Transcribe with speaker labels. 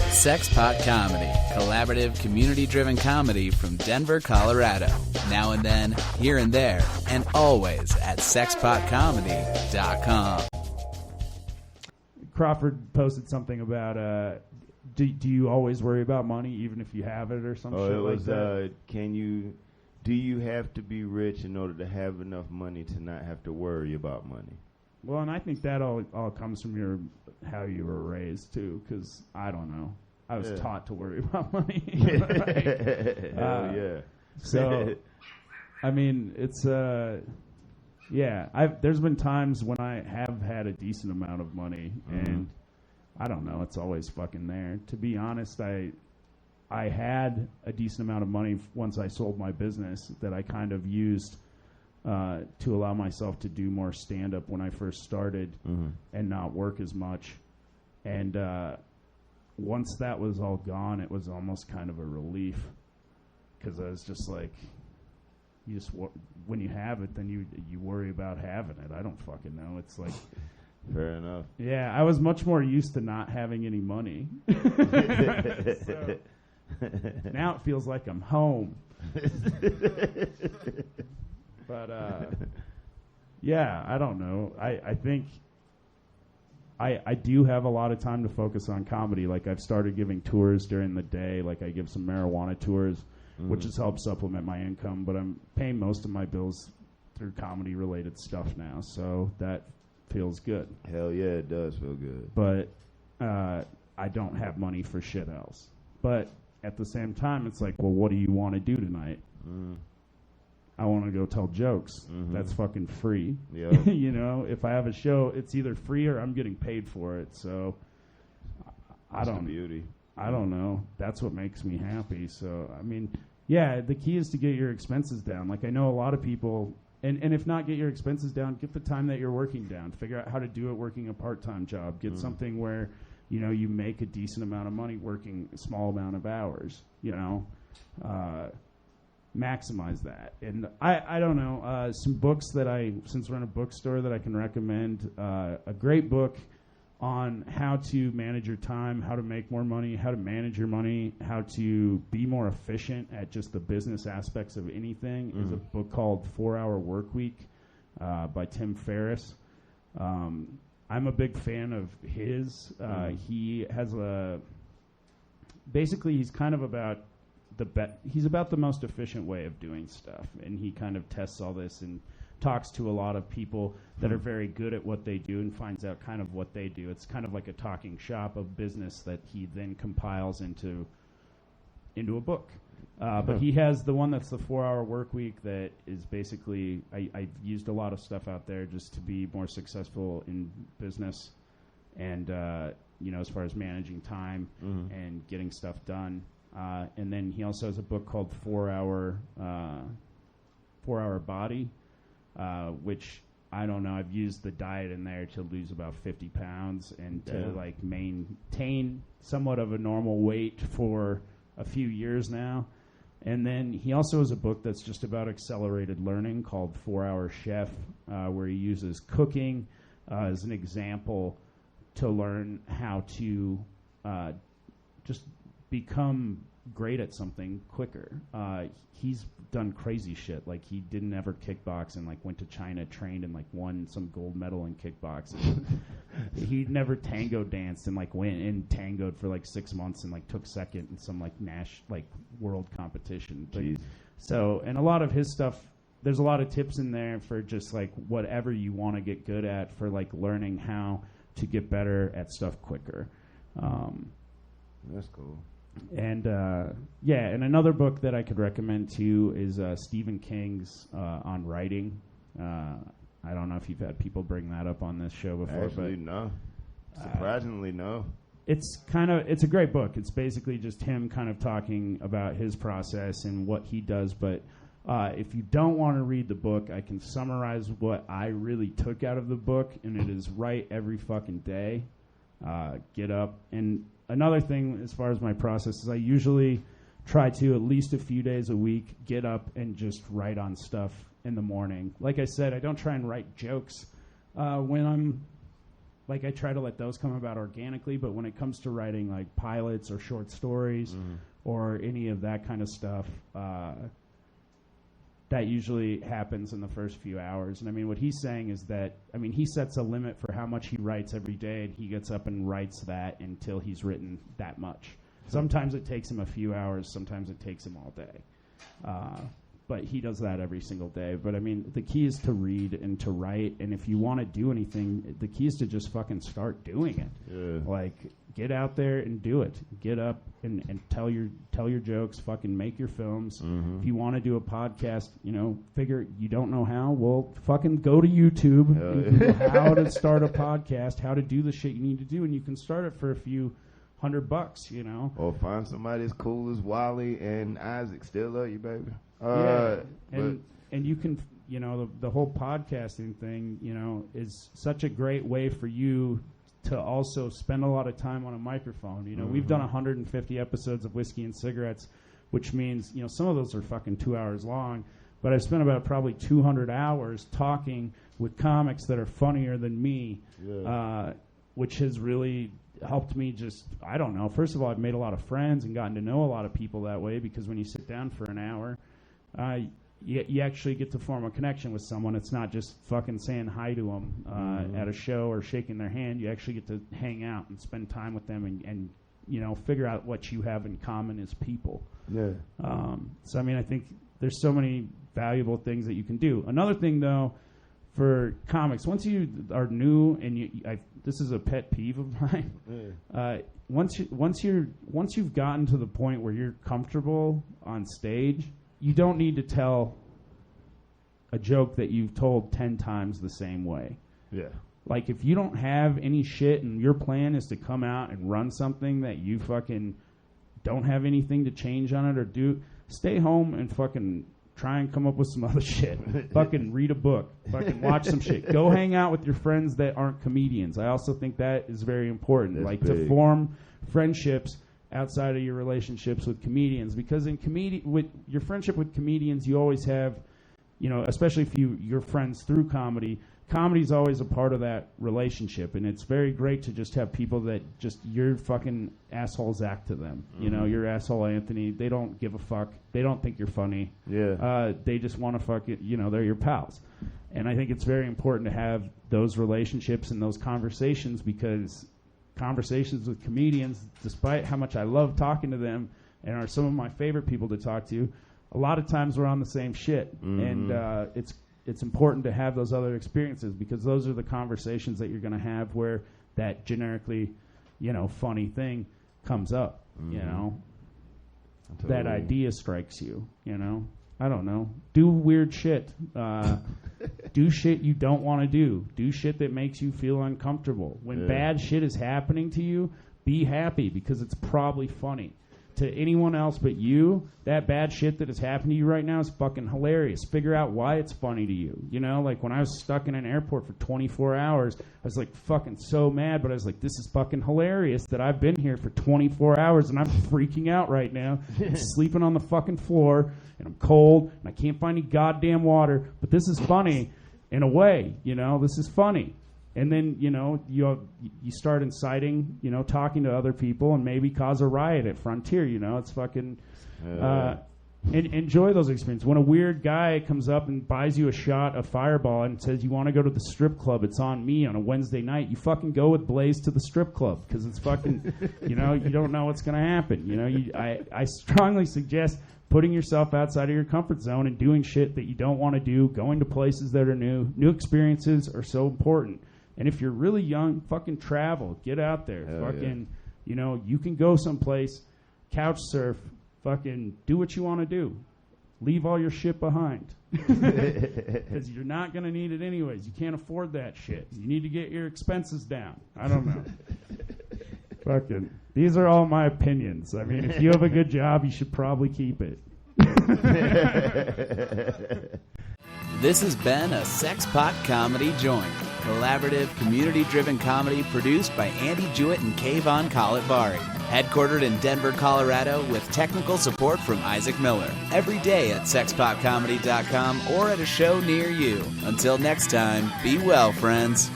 Speaker 1: Sexpot Comedy, collaborative, community-driven comedy from Denver, Colorado. Now and then, here and there, and always at sexpotcomedy.com.
Speaker 2: Crawford posted something about, do you always worry about money, even if you have it or something?
Speaker 3: Oh, it was, do you have to be rich in order to have enough money to not have to worry about money?
Speaker 2: Well, and I think that all comes from how you were raised, too, because I don't know. I was taught to worry about money.
Speaker 3: Hell yeah.
Speaker 2: So, I mean, it's, there's been times when I have had a decent amount of money, and I don't know, it's always fucking there. To be honest, I had a decent amount of money once I sold my business that I kind of used to allow myself to do more stand-up when I first started and not work as much. And once that was all gone, it was almost kind of a relief, because I was just like, when you have it, then you worry about having it. I don't fucking know. It's like...
Speaker 3: Fair enough.
Speaker 2: Yeah, I was much more used to not having any money. So, now it feels like I'm home. But, I don't know. I think I do have a lot of time to focus on comedy. Like, I've started giving tours during the day. Like, I give some marijuana tours, which has helped supplement my income. But I'm paying most of my bills through comedy-related stuff now. So that feels good.
Speaker 3: Hell yeah, it does feel good.
Speaker 2: But I don't have money for shit else. But at the same time, it's like, well, what do you want to do tonight? I want to go tell jokes. That's fucking free.
Speaker 3: Yep.
Speaker 2: You know, if I have a show, it's either free or I'm getting paid for it. So I don't know. That's what makes me happy. So, I mean, yeah, the key is to get your expenses down. Like, I know a lot of people, and if not get your expenses down, get the time that you're working down. Figure out how to do it working a part-time job. Get something where, you know, you make a decent amount of money working a small amount of hours, you know. Maximize that. And I don't know, some books that since we're in a bookstore, that I can recommend. A great book on how to manage your time, how to make more money, how to manage your money, how to be more efficient at just the business aspects of anything is a book called 4-Hour Workweek by Tim Ferriss. I'm a big fan of his. He has basically he's kind of about he's about the most efficient way of doing stuff, and he kind of tests all this and talks to a lot of people that are very good at what they do and finds out kind of what they do. It's kind of like a talking shop of business that he then compiles into a book. But he has the one that's the 4-Hour Workweek that is basically, I've used a lot of stuff out there just to be more successful in business and, you know, as far as managing time and getting stuff done. And then he also has a book called 4-Hour Body, which I don't know. I've used the diet in there to lose about 50 pounds and to like maintain somewhat of a normal weight for a few years now. And then he also has a book that's just about accelerated learning called 4-Hour Chef, where he uses cooking as an example to learn how to just become great at something quicker. He's done crazy shit. Like, he didn't ever kickbox and like went to China, trained and like won some gold medal in kickboxing. He never tango danced and like went and tangoed for like 6 months and like took second in some like world competition. But, so, and a lot of his stuff, there's a lot of tips in there for just like whatever you want to get good at, for like learning how to get better at stuff quicker.
Speaker 3: That's cool.
Speaker 2: And and another book that I could recommend too is Stephen King's on writing. I don't know if you've had people bring that up on this show before.
Speaker 3: Actually, no. Surprisingly, no.
Speaker 2: It's a great book. It's basically just him kind of talking about his process and what he does. But if you don't want to read the book, I can summarize what I really took out of the book, and it is write every fucking day. Get up. And another thing as far as my process is I usually try to at least a few days a week get up and just write on stuff in the morning. Like I said, I don't try and write jokes when I'm like I try to let those come about organically, but when it comes to writing like pilots or short stories or any of that kind of stuff, that usually happens in the first few hours. And I mean, what he's saying is that, I mean, he sets a limit for how much he writes every day, and he gets up and writes that until he's written that much. Sometimes it takes him a few hours, sometimes it takes him all day. But he does that every single day. But I mean, the key is to read and to write, and if you want to do anything, the key is to just fucking start doing it.
Speaker 3: Yeah.
Speaker 2: Like, get out there and do it. Get up and tell your jokes, fucking make your films. If you want to do a podcast, you know, figure you don't know how, well, fucking go to YouTube and Google how to start a podcast, how to do the shit you need to do, and you can start it for a few $100, you know.
Speaker 3: Or find somebody as cool as Wally and Isaac. Still love you, baby.
Speaker 2: And you can, you know, the whole podcasting thing, you know, is such a great way for you to also spend a lot of time on a microphone. You know, we've done 150 episodes of Whiskey and Cigarettes, which means, you know, some of those are fucking 2 hours long, but I've spent about probably 200 hours talking with comics that are funnier than me, which has really helped me just, I don't know. First of all, I've made a lot of friends and gotten to know a lot of people that way, because when you sit down for an hour, you actually get to form a connection with someone. It's not just fucking saying hi to them at a show or shaking their hand. You actually get to hang out and spend time with them and you know, figure out what you have in common as people. Yeah. So, I mean, I think there's so many valuable things that you can do. Another thing, though, for comics, once you are new, and this is a pet peeve of mine. Once you've gotten to the point where you're comfortable on stage, you don't need to tell a joke that you've told 10 times the same way. Yeah. Like, if you don't have any shit and your plan is to come out and run something that you fucking don't have anything to change on it or do, stay home and fucking try and come up with some other shit. Fucking read a book. Fucking watch some shit. Go hang out with your friends that aren't comedians. I also think that is very important. That's like big. To form friendships outside of your relationships with comedians, because with your friendship with comedians, you always have, you know, especially if you're friends through comedy. Comedy's always a part of that relationship, and it's very great to just have people that just, you're fucking asshole Zac to them. You know, you're asshole Anthony. They don't give a fuck. They don't think you're funny. Yeah. They just want to fuck it. You know, they're your pals. And I think it's very important to have those relationships and those conversations, because conversations with comedians, despite how much I love talking to them and are some of my favorite people to talk to, a lot of times we're on the same shit. And it's important to have those other experiences, because those are the conversations that you're going to have where that generically, you know, funny thing comes up, you know. Totally. That idea strikes you, you know. I don't know. Do weird shit. Do shit you don't want to do. Do shit that makes you feel uncomfortable. When bad shit is happening to you, be happy, because it's probably funny. To anyone else but you, that bad shit that is happening to you right now is fucking hilarious. Figure out why it's funny to you. You know, like when I was stuck in an airport for 24 hours, I was like fucking so mad, but I was like, this is fucking hilarious that I've been here for 24 hours and I'm freaking out right now. I'm sleeping on the fucking floor and I'm cold and I can't find any goddamn water, but this is funny in a way, you know, this is funny. And then, you know, you start inciting, you know, talking to other people and maybe cause a riot at Frontier, you know. It's fucking... and enjoy those experiences. When a weird guy comes up and buys you a shot of Fireball and says, you want to go to the strip club, it's on me on a Wednesday night, you fucking go with Blaze to the strip club, because it's fucking, you know, you don't know what's going to happen. You know, I strongly suggest putting yourself outside of your comfort zone and doing shit that you don't want to do, going to places that are new. New experiences are so important. And if you're really young, fucking travel. Get out there. Fucking, you know, you can go someplace, couch surf, fucking do what you want to do. Leave all your shit behind. Because you're not going to need it anyways. You can't afford that shit. You need to get your expenses down. I don't know. Fucking, these are all my opinions. I mean, if you have a good job, you should probably keep it.
Speaker 1: This has been a Sexpot Comedy Joint. Collaborative, community-driven comedy produced by Andy Jewett and Kayvon Kalatvari. Headquartered in Denver, Colorado, with technical support from Isaac Miller. Every day at sexpotcomedy.com or at a show near you. Until next time, be well, friends.